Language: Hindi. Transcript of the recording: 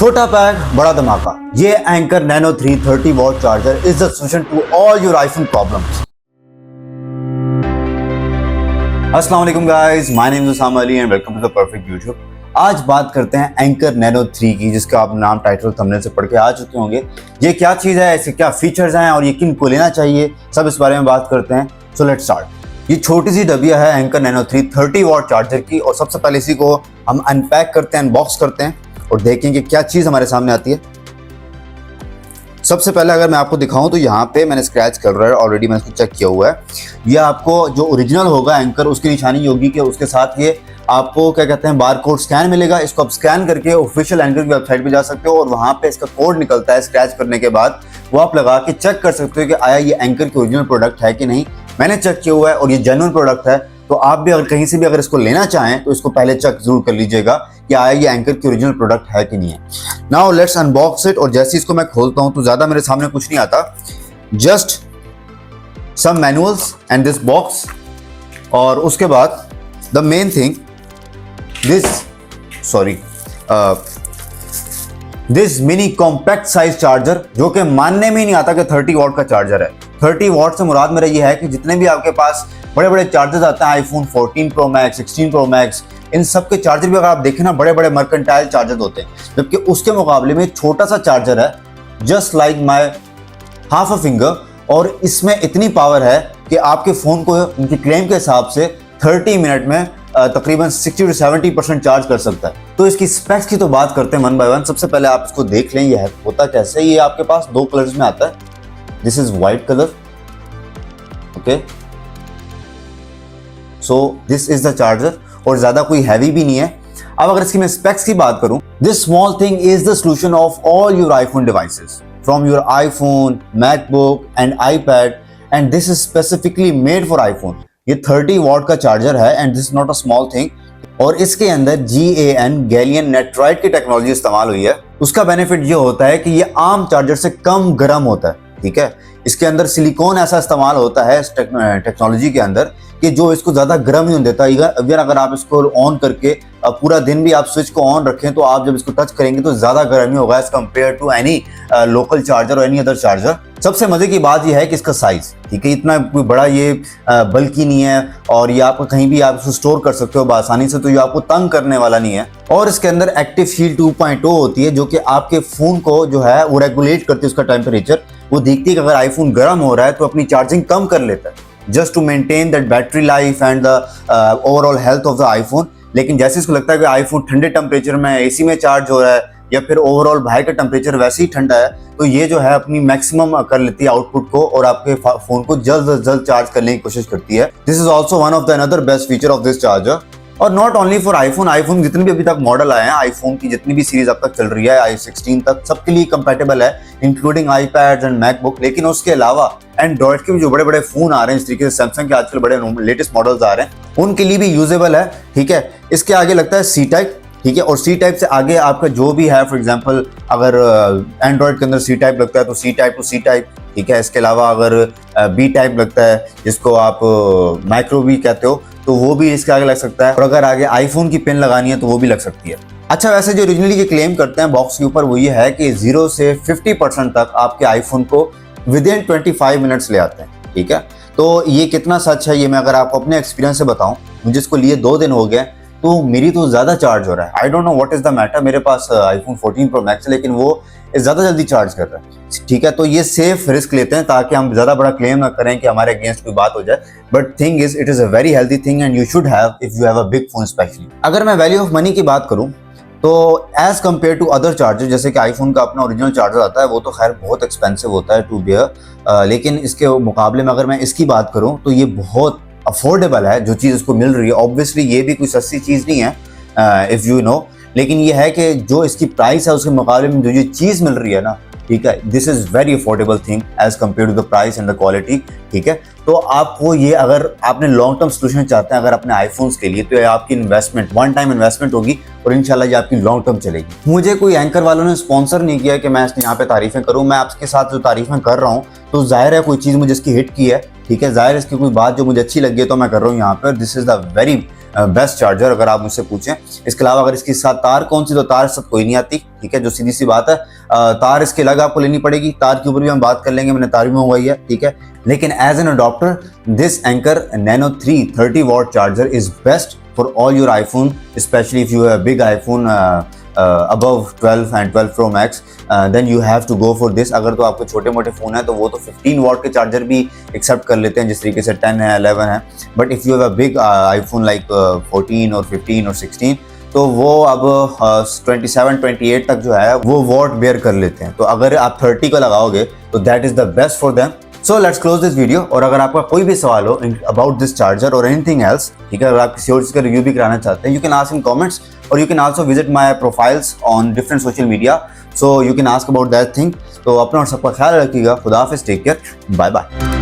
छोटा पैक बड़ा धमाका। ये Anker nano 3 30 watt charger is the solution to all your iPhone problems. अस्सलाम वालेकुम guys, my name is Usama Ali and welcome to the perfect YouTube. आज बात करते हैं एंकर नैनो 3 की, जिसका आप नाम टाइटल थंबनेल से पढ़ के आ चुके होंगे। ये क्या चीज़ है, इसके क्या फीचर्स हैं और ये किन को लेना चाहिए, सब इस बारे में बात करते हैं। So let's start. ये छोटी सी डबिया है एंकर नैनो 3 30 वॉट चार्जर की, और सबसे पहले इसी को हम अनपैक करते हैं, अनबॉक्स करते हैं और देखेंगे क्या चीज़ हमारे सामने आती है। सबसे पहले अगर मैं आपको दिखाऊं तो यहाँ पे मैंने स्क्रैच कर रहा है, ऑलरेडी मैंने इसको चेक किया हुआ है। ये आपको जो ओरिजिनल होगा एंकर, उसकी निशानी होगी कि उसके साथ ये आपको क्या कहते हैं बारकोड स्कैन मिलेगा। इसको आप स्कैन करके ऑफिशियल एंकर की वेबसाइट पे जा सकते हो और वहाँ पे इसका कोड निकलता है। स्क्रैच करने के बाद वो आप लगा के चेक कर सकते हो कि आया ये एंकर की ओरिजिनल प्रोडक्ट है कि नहीं। मैंने चेक किया हुआ है और ये जेन्युइन प्रोडक्ट है। तो आप भी अगर कहीं से भी अगर इसको लेना चाहें तो इसको पहले चेक जरूर कर लीजिएगा कि आया ये एंकर की ओरिजिनल प्रोडक्ट है कि नहीं है। Now let's unbox it. और जैसे इसको मैं खोलता हूं तो ज्यादा मेरे सामने कुछ नहीं आता, just some manuals and this box. और उसके बाद the main thing this mini compact size charger, जो कि मानने में ही नहीं आता कि 30 वॉट का चार्जर है। 30 वॉट से मुराद मेरा ये है कि जितने भी आपके पास बड़े बड़े चार्जर्स आते हैं, iPhone 14 pro max, 16 pro max, इन सब के चार्जर भी अगर आप देखें ना, बड़े बड़े मर्केंटाइल चार्जर होते हैं, जबकि उसके मुकाबले में छोटा सा चार्जर है, just like my half a finger. और इसमें इतनी पावर है कि आपके फ़ोन को उनकी क्लेम के हिसाब से 30 मिनट में तकरीबन 60 से 70% चार्ज कर सकता है। तो इसकी स्पेक्स की तो बात करते हैं वन बाय वन। सबसे पहले आप इसको देख लें, ये है होता कैसे। ये आपके पास दो कलर्स में आता है, this is white colour, okay. So this is the charger, और ज्यादा कोई हैवी भी नहीं है। अब अगर इसकी मैं स्पेक्स की बात करूं, this small thing is the solution of all your iPhone devices, from your iPhone, MacBook and iPad, and this is specifically made for iPhone. ये 30 वॉट का चार्जर है and this is not a small thing. और इसके अंदर GaN गैलियम नाइट्राइड की टेक्नोलॉजी इस्तेमाल हुई है। उसका बेनिफिट ये होता है कि ये आम चार्जर से कम गर्म होता है, ठीक है। इसके अंदर सिलिकॉन ऐसा इस्तेमाल होता है इस टेक्नोलॉजी के अंदर कि जो इसको ज्यादा गर्म नहीं होने देता। इवन अगर आप इसको ऑन करके पूरा दिन भी आप स्विच को ऑन रखें तो आप जब इसको टच करेंगे तो ज्यादा गर्म नहीं होगा as compare to any local charger और एनी अदर चार्जर। सबसे मजे की बात यह है कि इसका साइज, ठीक है, इतना कोई बड़ा ये बल्कि नहीं है और ये आप कहीं भी आप इसको स्टोर कर सकते हो आसानी से, तो ये आपको तंग करने वाला नहीं है। और इसके अंदर एक्टिव शील्ड 2.0 होती है, जो कि आपके फोन को जो है वो रेगुलेट करती है उसका टेम्परेचर। वो देखती है कि अगर आईफोन गर्म हो रहा है तो अपनी चार्जिंग कम कर लेता है, just to maintain that battery life and the overall health of the iPhone. लेकिन जैसे इसको लगता है कि आईफोन ठंडे टेम्परेचर में एसी में चार्ज हो रहा है या फिर ओवरऑल बाहर का टेम्परेचर वैसे ही ठंडा है, तो ये जो है अपनी मैक्सिमम कर लेती है आउटपुट को और आपके फोन को जल्द से जल्द चार्ज करने की कोशिश करती है। This is also one of the another best feature of this charger. और नॉट ओनली फॉर आईफोन जितने भी अभी तक मॉडल आए हैं, आईफोन की जितनी भी सीरीज अब तक चल रही है i16 तक, सबके लिए कंपैटिबल है, इंक्लूडिंग आईपैड एंड मैकबुक। लेकिन उसके अलावा एंड्रॉइड के भी जो बड़े बड़े फोन आ रहे हैं, इस तरीके से सैमसंग के आजकल बड़े लेटेस्ट मॉडल्स आ रहे हैं, उनके लिए भी यूजेबल है, ठीक है। इसके आगे लगता है C टाइप, ठीक है, और C टाइप से आगे आपका जो भी है, फॉर एग्जांपल अगर एंड्रॉइड के अंदर C टाइप लगता है तो C type two C type, ठीक है। इसके अलावा अगर B टाइप लगता है, जिसको आप माइक्रो भी कहते हो, तो वो भी इसके आगे लग सकता है। और अगर आगे आईफोन की पिन लगानी है तो वो भी लग सकती है। अच्छा, वैसे जो ओरिजिनली ये क्लेम करते हैं बॉक्स के ऊपर वो ये है कि 0 से 50% तक आपके आईफोन को विद इन 25 मिनट्स ले आते हैं, ठीक है। तो ये कितना सच है, ये मैं अगर आपको अपने एक्सपीरियंस से बताऊं, मुझे इसको लिए 2 दिन हो गए तो मेरी तो ज्यादा चार्ज हो रहा है। I don't know what is the matter. मेरे पास आईफोन 14 प्रो मैक्स है लेकिन वो ज्यादा जल्दी चार्ज कर रहा है, ठीक है। तो ये सेफ रिस्क लेते हैं ताकि हम ज्यादा बड़ा क्लेम ना करें कि हमारे अगेंस्ट कोई बात हो जाए। But thing is, it is a very healthy thing and you should have if you have a big phone specially. अगर मैं वैल्यू ऑफ मनी की बात करूं तो as compare to other charger, जैसे कि आईफोन का अपना ओरिजिनल चार्जर आता है, वो तो खैर बहुत एक्सपेंसिव होता है टू बियर, लेकिन इसके मुकाबले में अगर मैं इसकी बात करूं तो ये बहुत अफोर्डेबल है जो चीज़ इसको मिल रही है। ऑब्वियसली ये भी कोई सस्ती चीज़ नहीं है, इफ़ यू नो, लेकिन ये है कि जो इसकी प्राइस है उसके मुकाबले में जो ये चीज़ मिल रही है ना, ठीक है, this is very affordable thing as compare to the price and the quality. ठीक है। तो आपको ये, अगर आपने लॉन्ग टर्म सोल्यूशन चाहते हैं अगर अपने आईफोन्स के लिए, तो ये आपकी इन्वेस्टमेंट, वन टाइम इन्वेस्टमेंट होगी और इंशाल्लाह ये आपकी लॉन्ग टर्म चलेगी। मुझे कोई एंकर वालों ने स्पॉन्सर नहीं किया कि मैं यहाँ पे तारीफें करूँ, मैं आपके साथ जो तारीफें कर रहा हूँ तो जाहिर है कोई चीज़ मुझे इसकी हिट की है, ठीक है, जाहिर है इसकी कोई बात जो मुझे अच्छी लगी है तो मैं कर रहा हूँ यहाँ पर। This is the very best charger अगर आप मुझसे पूछें। इसके अलावा अगर इसके साथ तार कौन सी, तो तार साथ कोई नहीं आती, ठीक है, जो सीधी सी बात है। तार इसके अलग आपको लेनी पड़ेगी, तार के ऊपर भी हम बात कर लेंगे, मैंने तार भी मंगवाई है, ठीक है। लेकिन as an adapter this Anker nano 3 30 watt charger is best for all your iPhone, specially if you have big iPhone above 12 and 12 Pro Max, then you have to go for this। अगर तो आपके छोटे मोटे फ़ोन है तो वो तो 15 वॉट के चार्जर भी एक्सेप्ट कर लेते हैं, जिस तरीके से 10 है, 11 है। But if you have a big iPhone like 14 और 15 और 16, तो वो अब 27 28 तक जो है वो वॉट बेयर कर लेते हैं। तो अगर आप 30 का लगाओगे तो that is the best for them. So let's close this video. और अगर आपका कोई भी सवाल हो अबाउट दिस चार्जर और एनीथिंग एल्स, ठीक है, अगर आप किसी और चीज़ का रिव्यू भी कराना चाहते हैं, you can ask in comments, और you can also visit my profiles on different social media, so you can ask about that thing. तो अपना और सबका ख्याल रखिएगा। खुदा हाफिज़, टेक केयर, बाय बाय।